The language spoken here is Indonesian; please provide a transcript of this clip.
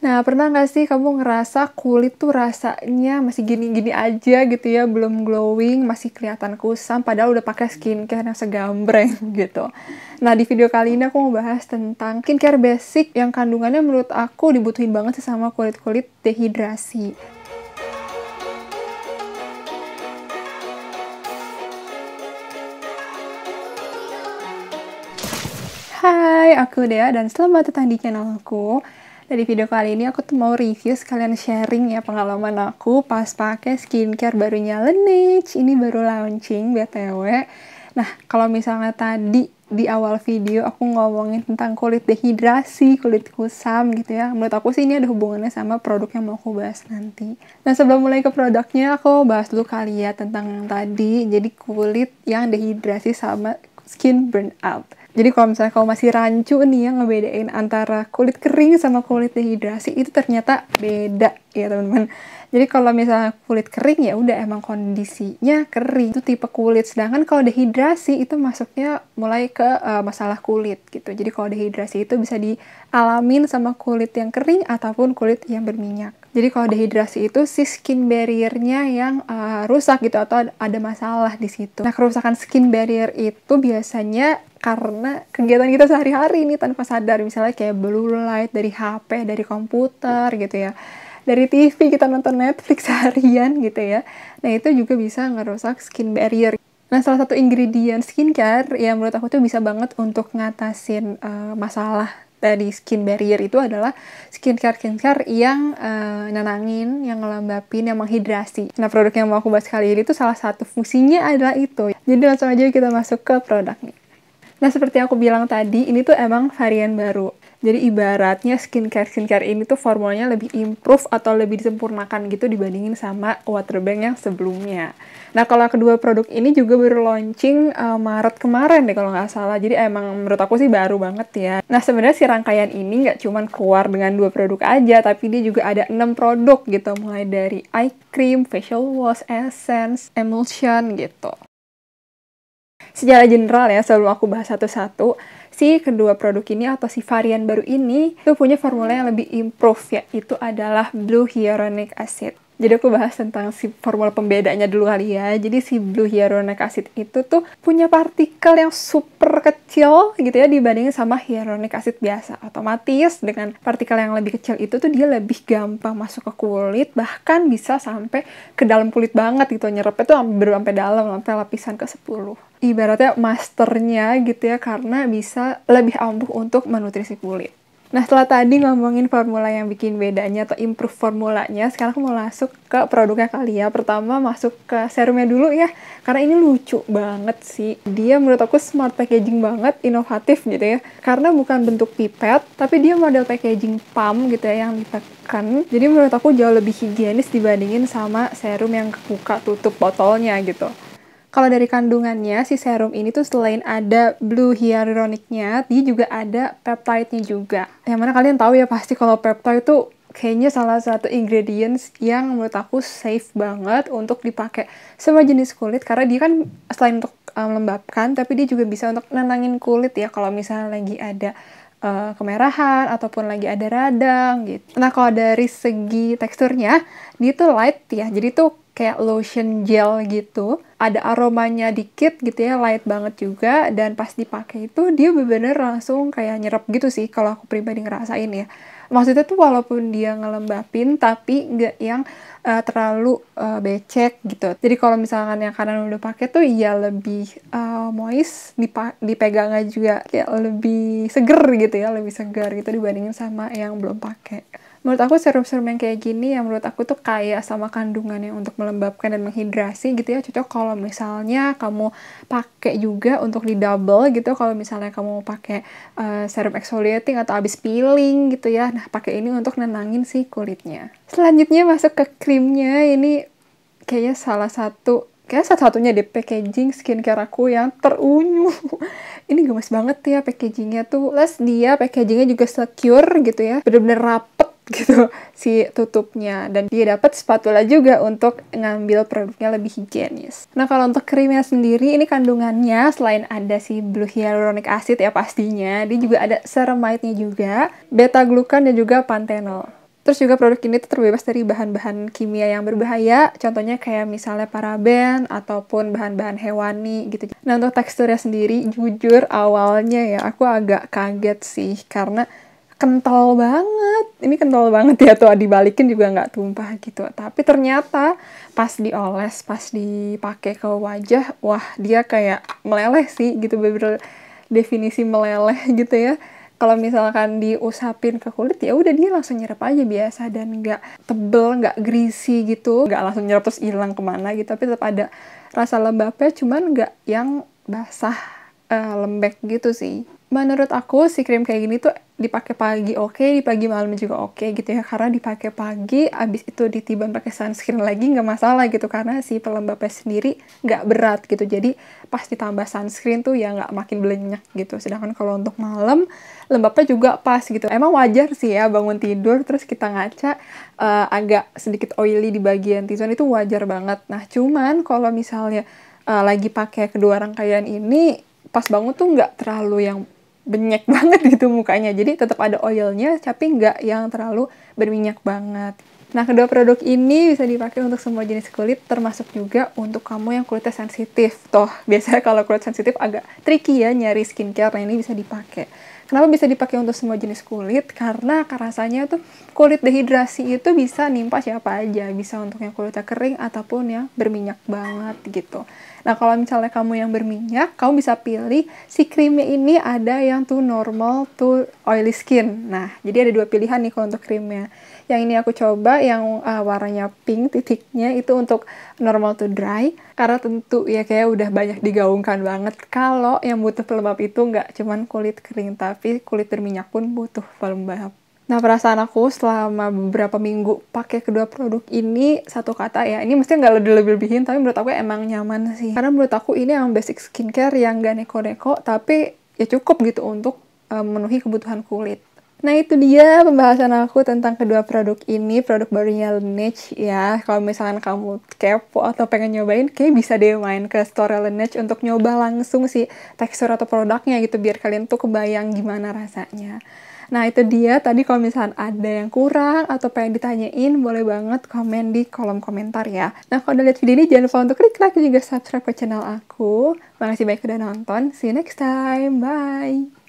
Nah, pernah nggak sih kamu ngerasa kulit tuh rasanya masih gini-gini aja gitu ya, belum glowing, masih kelihatan kusam, padahal udah pakai skincare yang segambreng gitu. Nah, di video kali ini aku mau bahas tentang skincare basic yang kandungannya menurut aku dibutuhin banget sih sama kulit-kulit dehidrasi. Hai, aku Dea dan selamat datang di channel aku. Di video kali ini aku tuh mau review sekalian sharing ya pengalaman aku pas pakai skincare barunya Laneige. Ini baru launching BTW. Nah, kalau misalnya tadi di awal video aku ngomongin tentang kulit dehidrasi, kulit kusam gitu ya. Menurut aku sih ini ada hubungannya sama produk yang mau aku bahas nanti. Nah, sebelum mulai ke produknya, aku bahas dulu kali ya tentang yang tadi. Jadi kulit yang dehidrasi sama skin burnout. Jadi kalau misalnya kamu masih rancu nih ya ngebedain antara kulit kering sama kulit dehidrasi, itu ternyata beda ya teman-teman. Jadi kalau misalnya kulit kering ya udah emang kondisinya kering, itu tipe kulit. Sedangkan kalau dehidrasi itu masuknya mulai ke masalah kulit gitu. Jadi kalau dehidrasi itu bisa dialamin sama kulit yang kering ataupun kulit yang berminyak. Jadi kalau dehidrasi itu si skin barrier-nya yang rusak gitu atau ada masalah di situ. Nah, kerusakan skin barrier itu biasanya karena kegiatan kita sehari-hari nih tanpa sadar, misalnya kayak blue light dari HP, dari komputer gitu ya, dari TV kita nonton Netflix seharian gitu ya. Nah, itu juga bisa ngerusak skin barrier. Nah, salah satu ingredient skincare yang menurut aku tuh bisa banget untuk ngatasin masalah dari skin barrier itu adalah skincare yang nenangin, yang ngelembapin, yang menghidrasi. Nah, produk yang mau aku bahas kali ini tuh salah satu fungsinya adalah itu. Jadi langsung aja kita masuk ke produknya. Nah, seperti aku bilang tadi, ini tuh emang varian baru. Jadi ibaratnya skincare ini tuh formulanya lebih improve atau lebih disempurnakan gitu dibandingin sama Waterbank yang sebelumnya. Nah, kalau kedua produk ini juga baru launching Maret kemarin deh kalau nggak salah. Jadi emang menurut aku sih baru banget ya. Nah, sebenarnya si rangkaian ini nggak cuma keluar dengan 2 produk aja, tapi dia juga ada 6 produk gitu. Mulai dari eye cream, facial wash, essence, emulsion gitu. Secara general ya, sebelum aku bahas satu-satu, si kedua produk ini atau si varian baru ini itu punya formula yang lebih improve, yaitu adalah Blue Hyaluronic Acid. Jadi aku bahas tentang si formula pembedanya dulu kali ya. Jadi si Blue Hyaluronic Acid itu tuh punya partikel yang super kecil gitu ya dibandingin sama hyaluronic acid biasa. Otomatis dengan partikel yang lebih kecil itu tuh dia lebih gampang masuk ke kulit, bahkan bisa sampai ke dalam kulit banget gitu. Nyerapnya tuh sampai dalam, sampai lapisan ke-10. Ibaratnya masternya gitu ya, karena bisa lebih ampuh untuk menutrisi kulit. Nah, setelah tadi ngomongin formula yang bikin bedanya atau improve formulanya, sekarang aku mau masuk ke produknya kali ya. Pertama masuk ke serumnya dulu ya, karena ini lucu banget sih. Dia menurut aku smart packaging banget, inovatif gitu ya. Karena bukan bentuk pipet, tapi dia model packaging pump gitu ya, yang ditekan. Jadi menurut aku jauh lebih higienis dibandingin sama serum yang kebuka tutup botolnya gitu. Kalau dari kandungannya, si serum ini tuh selain ada blue hyaluronic-nya, dia juga ada peptide-nya juga. Yang mana kalian tahu ya pasti kalau peptide itu kayaknya salah satu ingredients yang menurut aku safe banget untuk dipakai semua jenis kulit. Karena dia kan selain untuk melembabkan, tapi dia juga bisa untuk nenangin kulit ya kalau misalnya lagi ada kemerahan ataupun lagi ada radang gitu. Nah, kalau dari segi teksturnya, dia tuh light ya. Jadi tuh kayak lotion gel gitu. Ada aromanya dikit gitu ya, light banget juga. Dan pas dipakai itu dia bener-bener langsung kayak nyerap gitu sih kalau aku pribadi ngerasain ya. Maksudnya tuh walaupun dia ngelembapin tapi nggak yang terlalu becek gitu. Jadi kalau misalkan yang kanan udah pakai tuh ya lebih moist, dipegangnya juga kayak lebih seger gitu ya, lebih segar gitu dibandingin sama yang belum pakai. Menurut aku serum-serum yang kayak gini yang menurut aku tuh kaya sama kandungannya untuk melembabkan dan menghidrasi gitu ya, cocok kalau misalnya kamu pakai juga untuk di double gitu. Kalau misalnya kamu pakai serum exfoliating atau abis peeling gitu ya, nah pakai ini untuk nenangin si kulitnya. Selanjutnya masuk ke krimnya. Ini kayaknya kayak satu-satunya deh packaging skincare aku yang terunyu. Ini gemes banget ya packagingnya tuh. Plus dia packagingnya juga secure gitu ya, bener-bener rapet gitu si tutupnya, dan dia dapat spatula juga untuk ngambil produknya lebih higienis. Nah, kalau untuk krimnya sendiri ini kandungannya selain ada si blue hyaluronic acid ya pastinya, dia juga ada ceramide-nya juga, beta glucan dan juga panthenol. Terus juga produk ini tuh terbebas dari bahan-bahan kimia yang berbahaya, contohnya kayak misalnya paraben ataupun bahan-bahan hewani gitu. Nah, untuk teksturnya sendiri, jujur awalnya ya aku agak kaget sih, karena kental banget. Ini kental banget ya, tuh dibalikin juga nggak tumpah gitu. Tapi ternyata pas dioles, pas dipakai ke wajah, wah dia kayak meleleh sih gitu, bener-bener definisi meleleh gitu ya. Kalau misalkan diusapin ke kulit ya udah dia langsung nyerap aja biasa, dan nggak tebel, nggak greasy gitu, nggak langsung nyerap terus hilang kemana gitu, tapi tetap ada rasa lembabnya, cuman nggak yang basah lembek gitu sih. Menurut aku si krim kayak gini tuh dipakai pagi oke, di pagi malam juga oke gitu ya, karena dipakai pagi abis itu ditiban pakai sunscreen lagi nggak masalah gitu, karena si pelembabnya sendiri nggak berat gitu, jadi pas ditambah sunscreen tuh ya nggak makin blenyak gitu. Sedangkan kalau untuk malam lembabnya juga pas gitu. Emang wajar sih ya bangun tidur terus kita ngaca agak sedikit oily di bagian T-zone, itu wajar banget. Nah cuman kalau misalnya lagi pakai kedua rangkaian ini, pas bangun tuh nggak terlalu yang benyek banget gitu mukanya, jadi tetap ada oilnya tapi nggak yang terlalu berminyak banget. Nah, kedua produk ini bisa dipakai untuk semua jenis kulit, termasuk juga untuk kamu yang kulitnya sensitif. Toh, biasanya kalau kulit sensitif agak tricky ya nyari skincare, nah ini bisa dipakai. Kenapa bisa dipakai untuk semua jenis kulit? Karena rasanya tuh kulit dehidrasi itu bisa nimpa siapa aja. Bisa untuk yang kulitnya kering ataupun yang berminyak banget gitu. Nah, kalau misalnya kamu yang berminyak, kamu bisa pilih si krimnya ini ada yang tuh normal to oily skin. Nah, jadi ada dua pilihan nih kalau untuk krimnya. Yang ini aku coba yang warnanya pink titiknya itu untuk normal to dry. Karena tentu ya kayak udah banyak digaungkan banget kalau yang butuh pelembab itu nggak cuman kulit kering, tapi kulit berminyak pun butuh pelembab. Nah, perasaan aku selama beberapa minggu pakai kedua produk ini, satu kata ya, ini mesti nggak lebih-lebihin, tapi menurut aku emang nyaman sih. Karena menurut aku ini yang basic skincare yang nggak neko-neko, tapi ya cukup gitu untuk memenuhi kebutuhan kulit. Nah, itu dia pembahasan aku tentang kedua produk ini, produk barunya Laneige ya. Kalau misalkan kamu kepo atau pengen nyobain, kayak bisa deh main ke store Laneige untuk nyoba langsung sih tekstur atau produknya gitu, biar kalian tuh kebayang gimana rasanya. Nah, itu dia tadi, kalau misalkan ada yang kurang atau pengen ditanyain, boleh banget komen di kolom komentar ya. Nah, kalau udah lihat video ini, jangan lupa untuk klik like dan juga subscribe ke channel aku. Makasih banyak udah nonton. See you next time. Bye!